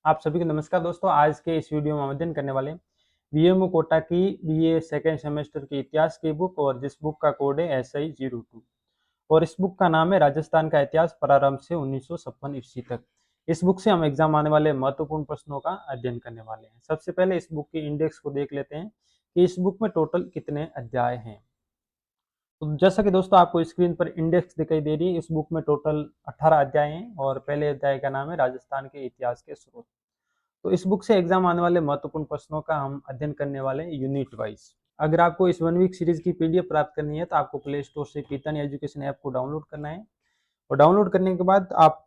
आप सभी को नमस्कार दोस्तों। आज के इस वीडियो में हम अध्ययन करने वाले वीएमओ कोटा की बीए सेकेंड सेमेस्टर की इतिहास की बुक और जिस बुक का कोड है SI02 और इस बुक का नाम है राजस्थान का इतिहास प्रारंभ से 1956 ईस्वी तक। इस बुक से हम एग्जाम आने वाले महत्वपूर्ण प्रश्नों का अध्ययन करने वाले हैं। सबसे पहले इस बुक के इंडेक्स को देख लेते हैं कि इस बुक में टोटल कितने अध्याय हैं। तो जैसा कि दोस्तों आपको स्क्रीन पर इंडेक्स दिखाई दे रही है, इस बुक में टोटल 18 अध्याय हैं और पहले अध्याय का नाम है राजस्थान के इतिहास के स्रोत। तो इस बुक से एग्जाम आने वाले महत्वपूर्ण प्रश्नों का हम अध्ययन करने वाले हैं यूनिट वाइज। अगर आपको इस 1 वीक सीरीज की पीडीएफ प्राप्त करनी है तो आपको प्ले स्टोर से पीतन एजुकेशन ऐप को डाउनलोड करना है और डाउनलोड करने के बाद आप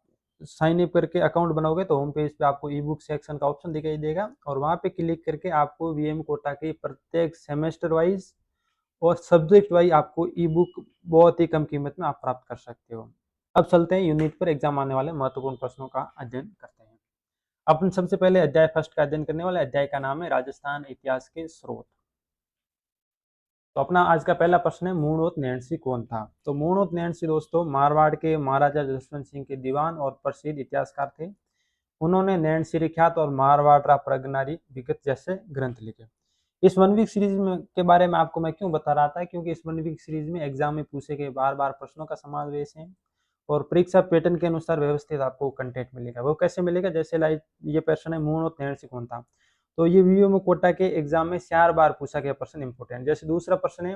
साइन अप करके अकाउंट बनाओगे तो होम पेज पे आपको ई बुक सेक्शन का ऑप्शन दिखाई देगा और वहां पे क्लिक करके आपको वीएम कोटा के प्रत्येक सेमेस्टर वाइज और सब्जेक्ट वाइज आपको ई बुक बहुत ही कम कीमत में आप प्राप्त कर सकते हो। अब चलते हैं यूनिट पर एग्जाम आने वाले महत्वपूर्ण प्रश्नों का अध्ययन करते हैं। अपन सबसे पहले अध्याय फर्स्ट का अध्ययन करने वाले अध्याय का नाम है राजस्थान इतिहास के स्रोत। तो अपना आज का पहला प्रश्न है मूणोत नैणसी कौन था। तो मूणोत नैणसी दोस्तों मारवाड़ के महाराजा जसवंत सिंह के दीवान और प्रसिद्ध इतिहासकार थे। उन्होंने नैणसी ख्यात और मारवाड़ प्रगनारी विगत जैसे ग्रंथ लिखे। इस 1 वीक सीरीज में के बारे में आपको मैं क्यों बता रहा था, क्योंकि इस 1 वीक सीरीज में एग्जाम में पूछे गए बार बार प्रश्नों का समावेश है और परीक्षा पैटर्न के अनुसार व्यवस्थित आपको कंटेंट मिलेगा। वो कैसे मिलेगा, जैसे लाइक ये प्रश्न है मूणोत नैणसी कौन था, तो ये वीएमओ कोटा के एग्जाम में 4 बार पूछा गया प्रश्न इंपोर्टेंट। जैसे दूसरा प्रश्न है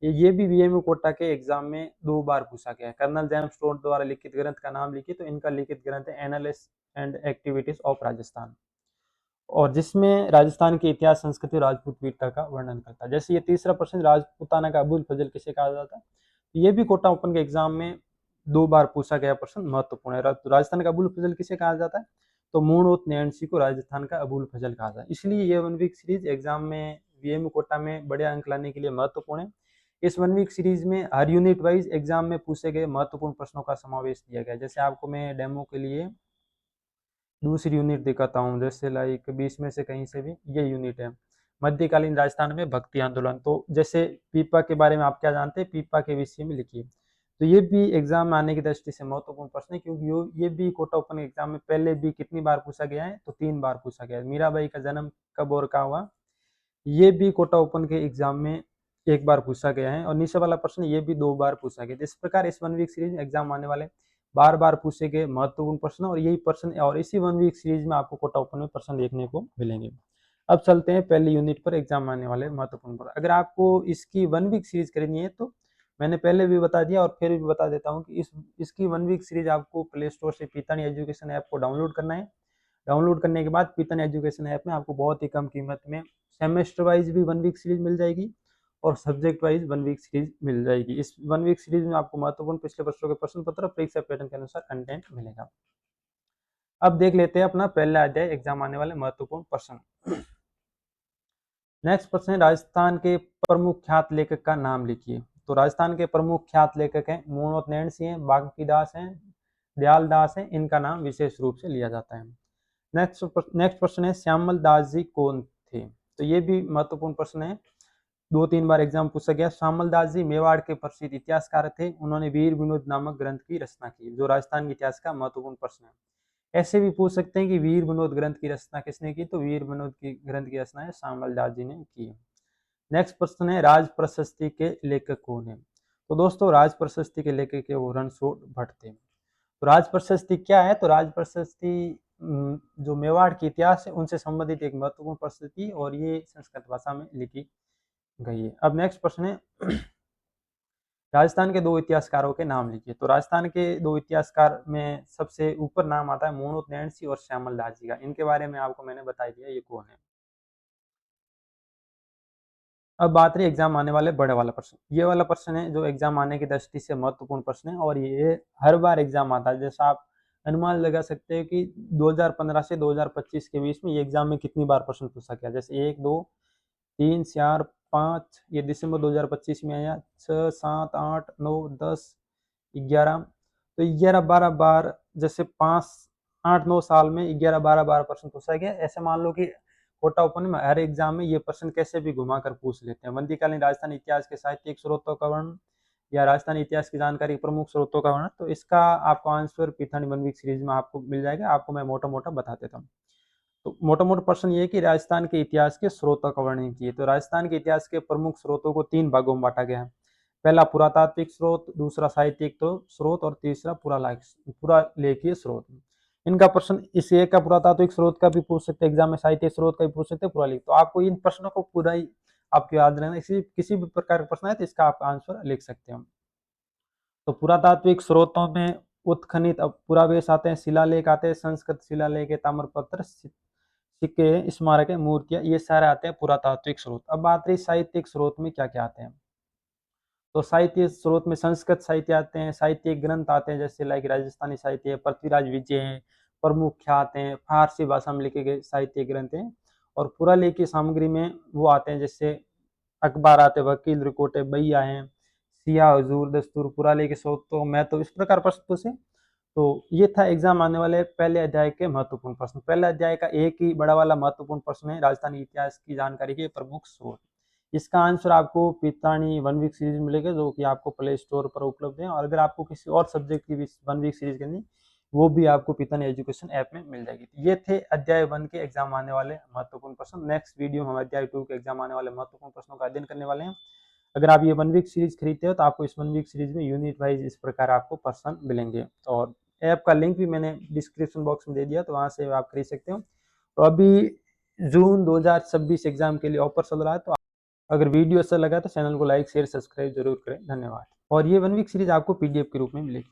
ये भी वीएमओ कोटा के एग्जाम में 2 बार पूछा गया है। कर्नल जेम्स टोड द्वारा लिखित ग्रंथ का नाम लिखिए, तो इनका लिखित ग्रंथ है analysis and activities of Rajasthan और जिसमें राजस्थान के इतिहास संस्कृति और राजपूत वीरता का वर्णन करता है। जैसे ये तीसरा प्रश्न राजपूताना का अबुल फजल किसे कहा जाता है, ये भी कोटा ओपन के एग्जाम में 2 बार पूछा गया प्रश्न महत्वपूर्ण है। राजस्थान का अबुल फजल किसे कहा जाता है, तो मूणोत नैणसी को राजस्थान का अबुल फजल कहा जाता है। इसलिए ये 1 वीक सीरीज एग्जाम में वीएमओ कोटा में बड़े अंक लाने के लिए महत्वपूर्ण है। इस 1 वीक सीरीज में हर यूनिट वाइज एग्जाम में पूछे गए महत्वपूर्ण प्रश्नों का समावेश किया गया है। जैसे आपको मैं डेमो के लिए दूसरी यूनिट दिखाता हूँ, जैसे लाइक 20 में से कहीं से भी ये यूनिट है मध्यकालीन राजस्थान में भक्ति आंदोलन। तो जैसे पीपा के बारे में आप क्या जानते हैं, पीपा के विषय में लिखिए। तो ये भी एग्जाम में आने की दृष्टि से महत्वपूर्ण प्रश्न है, क्योंकि ये भी कोटा ओपन एग्जाम में पहले भी कितनी बार पूछा गया है, तो 3 बार पूछा गया है। मीराबाई का जन्म कब और कहाँ हुआ, ये भी कोटा ओपन के एग्जाम में 1 बार पूछा गया है और नीचे वाला प्रश्न ये भी 2 बार पूछा गया। इस प्रकार इस 1 वीक सीरीज में एग्जाम आने वाले बार बार पूछे गए महत्वपूर्ण प्रश्न और यही प्रश्न और इसी 1 वीक सीरीज में आपको कोटा ओपन में प्रश्न देखने को मिलेंगे। अब चलते हैं पहली यूनिट पर एग्जाम आने वाले महत्वपूर्ण प्रश्न। अगर आपको इसकी 1 वीक सीरीज करनी है तो मैंने पहले भी बता दिया और फिर भी बता देता हूँ कि इसकी 1 वीक सीरीज आपको प्ले स्टोर से पीतन एजुकेशन ऐप को डाउनलोड करना है। डाउनलोड करने के बाद पीतन एजुकेशन ऐप में आपको बहुत ही कम कीमत में सेमेस्टर वाइज भी 1 वीक सीरीज मिल जाएगी और सब्जेक्ट वाइज 1 वीक सीरीज मिल जाएगी। इस 1 वीक सीरीज में आपको महत्वपूर्ण पिछले वर्षों के प्रश्न पत्र परीक्षा पैटर्न के अनुसार कंटेंट मिलेगा। अब देख लेते हैं अपना पहला अध्याय एग्जाम आने वाले महत्वपूर्ण प्रश्न। नेक्स्ट प्रश्न है राजस्थान के प्रमुख ख्यात लेखक का नाम लिखिए। तो राजस्थान के प्रमुख ख्यात लेखक हैं मूणोत नैणसी हैं, बांकीदास हैं, दयाल दास हैं। इनका नाम विशेष रूप से लिया जाता है। नेक्स्ट प्रश्न है श्यामल दास जी कौन थे। तो ये भी महत्वपूर्ण प्रश्न है, 2-3 बार एग्जाम पूछा गया। श्यामल दास जी मेवाड़ के प्रसिद्ध इतिहासकार थे। उन्होंने वीर विनोद नामक ग्रंथ की रचना की, जो राजस्थान के इतिहास का महत्वपूर्ण प्रश्न है। ऐसे भी पूछ सकते हैं कि वीर विनोद ग्रंथ की रचना किसने की, तो वीर विनोद की ग्रंथ की रचना है श्यामल दास जी ने की। नेक्स्ट प्रश्न है राज प्रशस्ति के लेखक कौन है। तो दोस्तों राज प्रशस्ति के लेखक है वो रणछोड़ भट्ट थे। तो राज प्रशस्ति क्या है, तो राज प्रशस्ति जो मेवाड़ के इतिहास है उनसे संबंधित एक महत्वपूर्ण प्रस्तुति और ये संस्कृत भाषा में लिखी गई है। अब नेक्स्ट प्रश्न है राजस्थान के 2 इतिहासकारों के नाम लिखिए। तो राजस्थान के 2 इतिहासकार में सबसे ऊपर नाम आता है मूणोत नैणसी और श्यामल दास जी का। इनके बारे में आपको मैंने बता दिया ये कौन है। अब बात रही एग्जाम आने वाले बड़े वाला प्रश्न। ये वाला प्रश्न है जो एग्जाम आने की दृष्टि से महत्वपूर्ण प्रश्न है और ये हर बार एग्जाम आता है। जैसा आप अनुमान लगा सकते हैं कि 2015 से 2025 के बीच में ये एग्जाम में कितनी बार प्रश्न पूछा गया। जैसे 1, 2, 3, 4, 5, ये दिसंबर 2025 में आया, 6, 7, 8, 9, 10, 11। तो 11-12 बार, जैसे 5, 8, 9 साल में 11-12 बार प्रश्न पूछा गया। ऐसे मान लो कि कोटा ओपन में हर एग्जाम में ये प्रश्न कैसे भी घुमा कर पूछ लेते हैं। मध्यकालीन राजस्थानी इतिहास के साहित्यिक स्रोतों का वर्णन या राजस्थानी इतिहास की जानकारी प्रमुख स्रोतों का वर्णन, तो इसका आपको आंसर पिथन 1 वीक सीरीज में आपको मिल जाएगा। आपको मैं मोटा मोटा बता देता हूँ। तो मोटा मोटा प्रश्न ये है कि राजस्थान के इतिहास के स्रोतों का वर्णन कीजिए। तो राजस्थान के इतिहास के प्रमुख स्रोतों को 3 भागों में बांटा गया है। पहला पुरातात्विक स्रोत, दूसरा साहित्यिक तो स्रोत और तीसरा पुरालेखीय स्रोत। इनका प्रश्न इस एक का पुरातात्विक स्रोत का भी पूछ सकते हैं एग्जाम में, साहित्यिक स्रोत का भी पूछ सकते हैं, पुरालेख। तो आपको इन प्रश्नों को पूरा ही आपको याद रहना, किसी भी प्रकार का प्रश्न है तो इसका आप आंसर लिख सकते हैं। तो पुरातात्विक स्रोतों में उत्खनित पुरावेश आते हैं, शिलालेख आते हैं, संस्कृत शिलालेख, ताम्रपत्र, सिक्के, स्मारक, मूर्तियां, ये सारे आते हैं पुरातात्विक स्रोत। अब बात रही साहित्यिक स्रोत में क्या क्या आते हैं। तो साहित्य स्रोत में संस्कृत साहित्य आते हैं, साहित्यिक ग्रंथ आते हैं जैसे लाइक राजस्थानी साहित्य, पृथ्वीराज विजय हैं, प्रमुख आते हैं, फारसी भाषा में लिखे गए साहित्य ग्रंथ हैं। और पुरालेखीय सामग्री में वो आते हैं जैसे अखबार आते हैं, वकील रिपोर्टें, बहिया हैं, सिया हजूर दस्तूर, पुरालेखीय स्रोतों में। तो इस प्रकार प्रश्न पूछे। तो ये था एग्जाम आने वाले पहले अध्याय के महत्वपूर्ण प्रश्न। पहले अध्याय का एक ही बड़ा वाला महत्वपूर्ण प्रश्न है राजस्थानी इतिहास की जानकारी के प्रमुख स्रोत। इसका आंसर आपको पितानी 1 वीक सीरीज मिलेगा जो कि आपको प्ले स्टोर पर उपलब्ध है। और अगर आपको किसी और सब्जेक्ट की भी 1 वीक सीरीज करनी, वो भी आपको पितानी एजुकेशन ऐप में मिल जाएगी। ये थे अध्याय 1 के एग्जाम आने वाले महत्वपूर्ण प्रश्न। नेक्स्ट वीडियो हम अध्याय 2 के एग्जाम आने वाले महत्वपूर्ण प्रश्नों का अध्ययन करने वाले हैं। अगर आप ये 1 वीक सीरीज खरीदते हो तो आपको इस 1 वीक सीरीज में यूनिट वाइज इस प्रकार आपको प्रश्न मिलेंगे। और ऐप का लिंक भी मैंने डिस्क्रिप्शन बॉक्स में दे दिया, तो वहां से आप खरीद सकते हो। तो अभी जून 2026 एग्जाम के लिए ऑफर चल रहा है। तो अगर वीडियो अच्छा लगा तो चैनल को लाइक शेयर सब्सक्राइब जरूर करें। धन्यवाद। और ये 1 वीक सीरीज आपको पीडीएफ के रूप में मिलेगी।